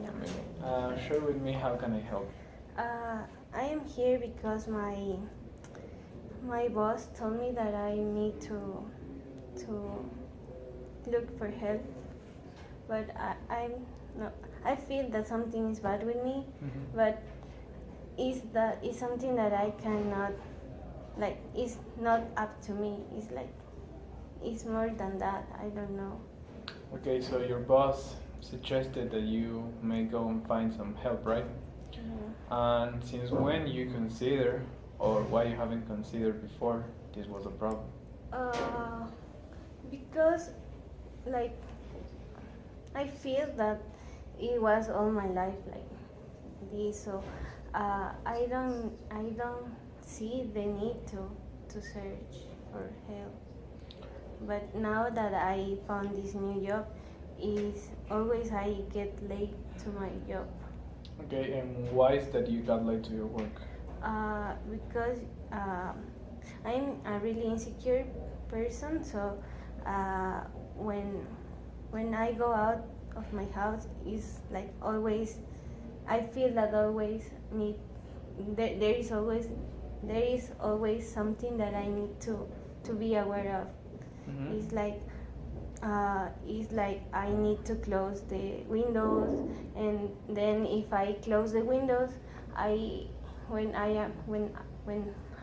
Yeah. Share with me, how can I help? Uh, I am here because my boss told me that I need to look for help, but I'm no. I feel that something is bad with me, but is something that I cannot, like, it's not up to me. It's like it's more than that. I don't know. Okay, so your boss suggested that you may go and find some help, right? Yeah. And since when you consider, or why you haven't considered before, this was a problem? Uh, because like I feel that it was all my life like this, so I don't see the need to search for help. But now that I found this new job, is always I get late to my job. Okay, and why is that you got late to your work? Because I'm a really insecure person, so uh, when when I go out of my house, is like always I feel that always need there is always something that I need to be aware of. Mm-hmm. It's like I need to close the windows, and then if I close the windows, I when I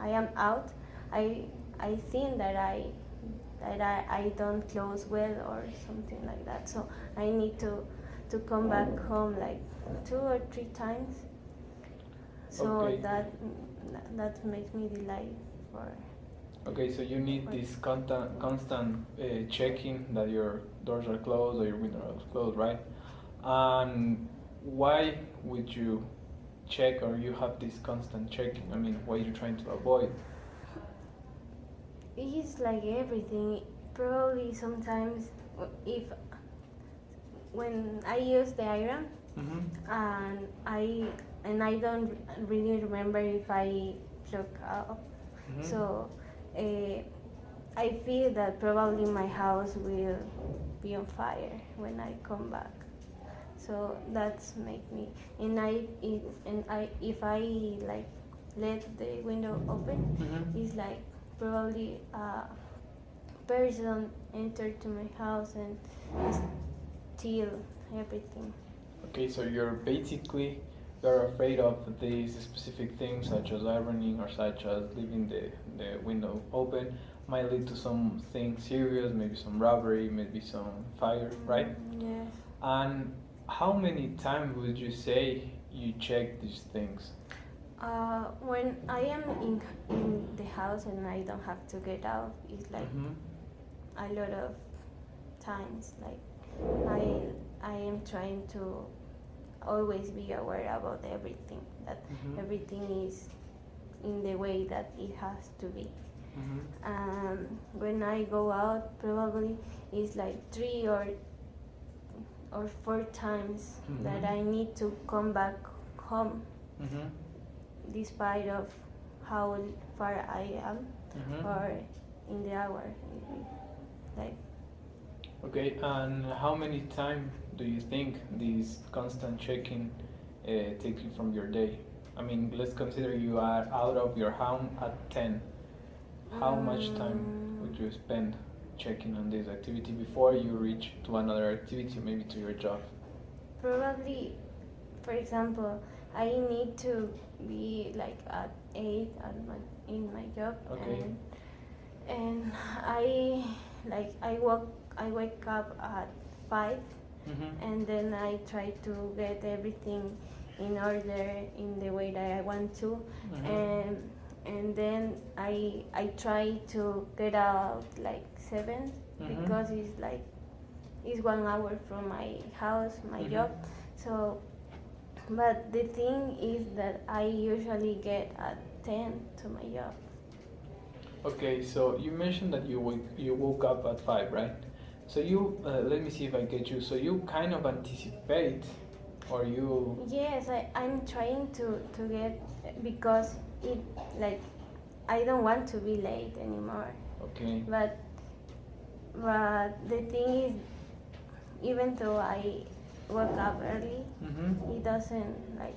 am out, I I think that I don't close well or something like that. So I need to come back home like 2 or 3 times. So Okay. that makes me delay for. Okay, so you need this constant checking that your doors are closed or your windows are closed, right? And why would you check, or you have this constant checking? I mean, what are you trying to avoid? It's like everything. Probably sometimes if when I use the iron, Mm-hmm. and I don't really remember if I plug up. Mm-hmm. So uh, I feel that probably my house will be on fire when I come back. So that's make me, and I if I like let the window open, Mm-hmm. it's like probably a person entered to my house and steal everything. Okay, so you're afraid of these specific things, such as ironing or such as leaving the window open, might lead to something serious, maybe some robbery, maybe some fire, right? Yes. And how many times would you say you check these things? When I am in the house and I don't have to get out, it's like Mm-hmm. a lot of times. Like I am trying to always be aware about everything. That Mm-hmm. everything is in the way that it has to be. Mm-hmm. When I go out, probably it's like 3 or 4 times that I need to come back home, Mm-hmm. despite of how far I am, Mm-hmm. or in the hour. Like Okay, and how many time do you think this constant checking takes you from your day? I mean, let's consider you are out of your home at 10. How much time would you spend checking on this activity before you reach to another activity, maybe to your job? probably, for example, I need to be like at 8 in my job, Okay. and I wake up at 5, Mm-hmm. and then I try to get everything in order in the way that I want to, Mm-hmm. and then I try to get out like 7, Mm-hmm. because it's 1 hour from my house, my Mm-hmm. job. So, but the thing is that I usually get at 10 to my job. Okay, so you mentioned that you woke up at 5, right? So you let me see if I get you. So you kind of anticipate, or you Yes, I'm trying to get, because it like I don't want to be late anymore. okay? But the thing is, even though wake up early, Mm-hmm. it doesn't like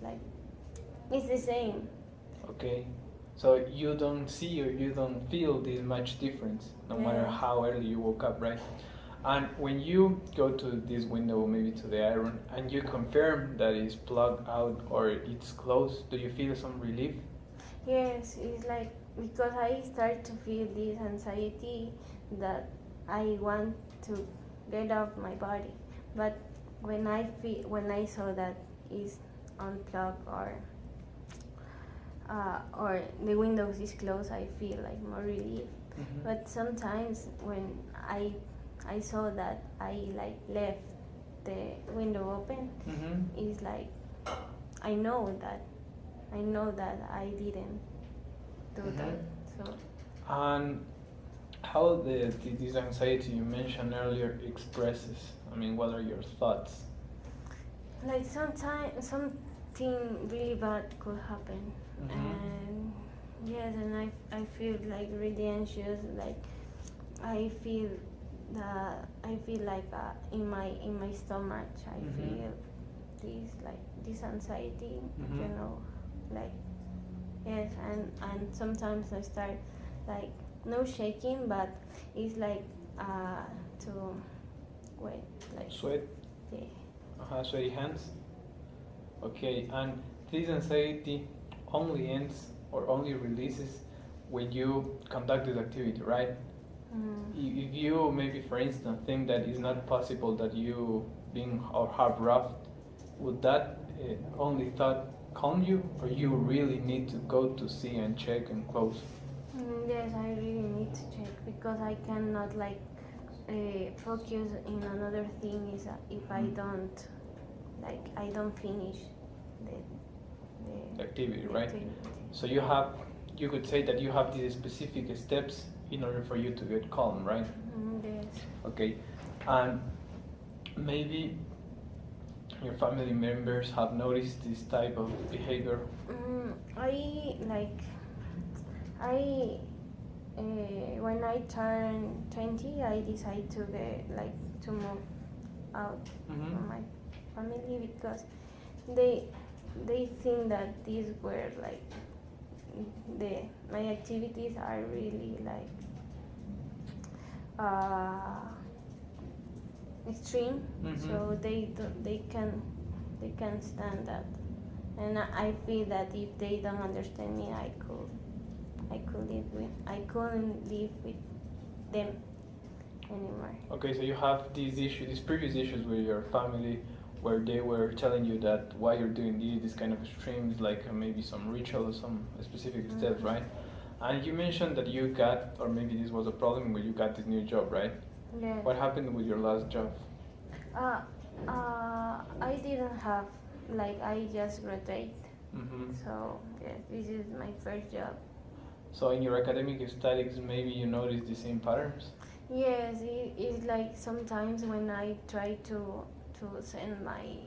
like it's the same. Okay. So you don't see or you don't feel this much difference, no matter Yes. how early you woke up, right? And when you go to this window, maybe to the iron, and you confirm that it's plugged out or it's closed, do you feel some relief? Yes, it's like because I start to feel this anxiety that I want to get off my body. But when I saw that it's unplugged or the windows is closed, I feel like more relief. Mm-hmm. But sometimes when I saw that I like left the window open, Mm-hmm. it's like I know that I didn't do that. So And how this anxiety you mentioned earlier expresses? I mean, what are your thoughts? like sometimes something really bad could happen, and yes, and I feel like really anxious. Like I feel like in my stomach I feel this anxiety. You know, like yes, and sometimes I start like no shaking, but it's like to wait like Sweat? yeah. Sweaty hands? Okay, and this anxiety only ends or only releases when you conduct this activity, right? If you maybe, for instance, think that it's not possible that you being or have roughed, would that only thought calm you, or you really need to go to see and check and close? Yes, I really need to check because I cannot like focus in another thing is if I don't finish the Activity, right? activity. So you could say that you have these specific steps in order for you to get calm, right? Yes. Okay, and maybe your family members have noticed this type of behavior. I when I turned 20, I decided to move out from my family because they think that these were like my activities are really like extreme, so they can stand that, and I feel that if they don't understand me, I couldn't live with them anymore. Okay, so you have these previous issues with your family, where they were telling you that why you're doing this kind of extremes, like maybe some ritual or some specific steps, right? And you mentioned that you got, or maybe this was a problem when you got this new job, right? Yes. What happened with your last job? I didn't have like I just graduated, so yes, this is my first job. So in your academic studies, maybe you notice the same patterns? Yes, it's like sometimes when I try to send my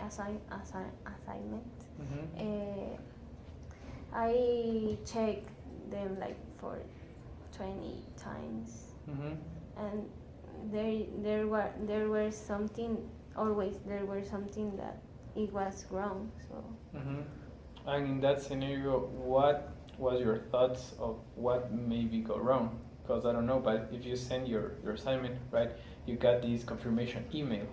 assignment, I check them like for 20 times, and there were something that it was wrong. So. And in that scenario, what was your thoughts of what maybe go wrong? Because I don't know, but if you send your assignment, right, you got this confirmation email.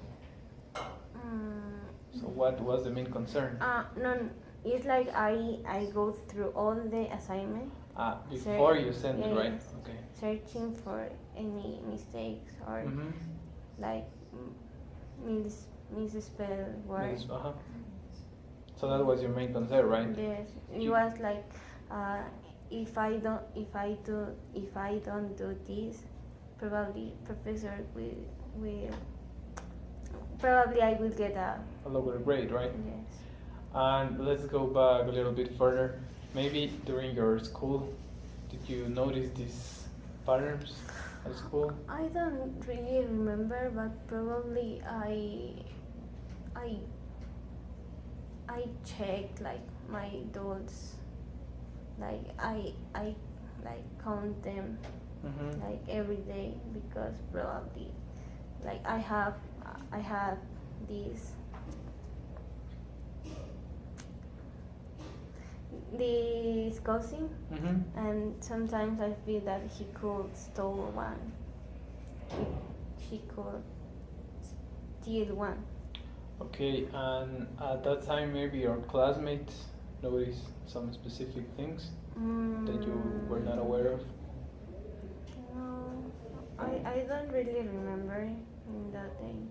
So what was the main concern? No, it's like I go through all the assignment. Before you send it, right? Yes. Okay. Searching for any mistakes or like misspell words. So that was your main concern, right? Yes, it was like if I don't do this, probably professor will probably I will get a lower grade, right? Yes. And let's go back a little bit further. Maybe during your school, did you notice these patterns at school? I don't really remember, but probably I checked like my dolls, like I like count them like every day because probably Like I have this cousin, and sometimes I feel that he could stole one. He could steal one. Okay, and at that time maybe your classmates noticed some specific things that you were not aware of? No, I don't really remember in that day.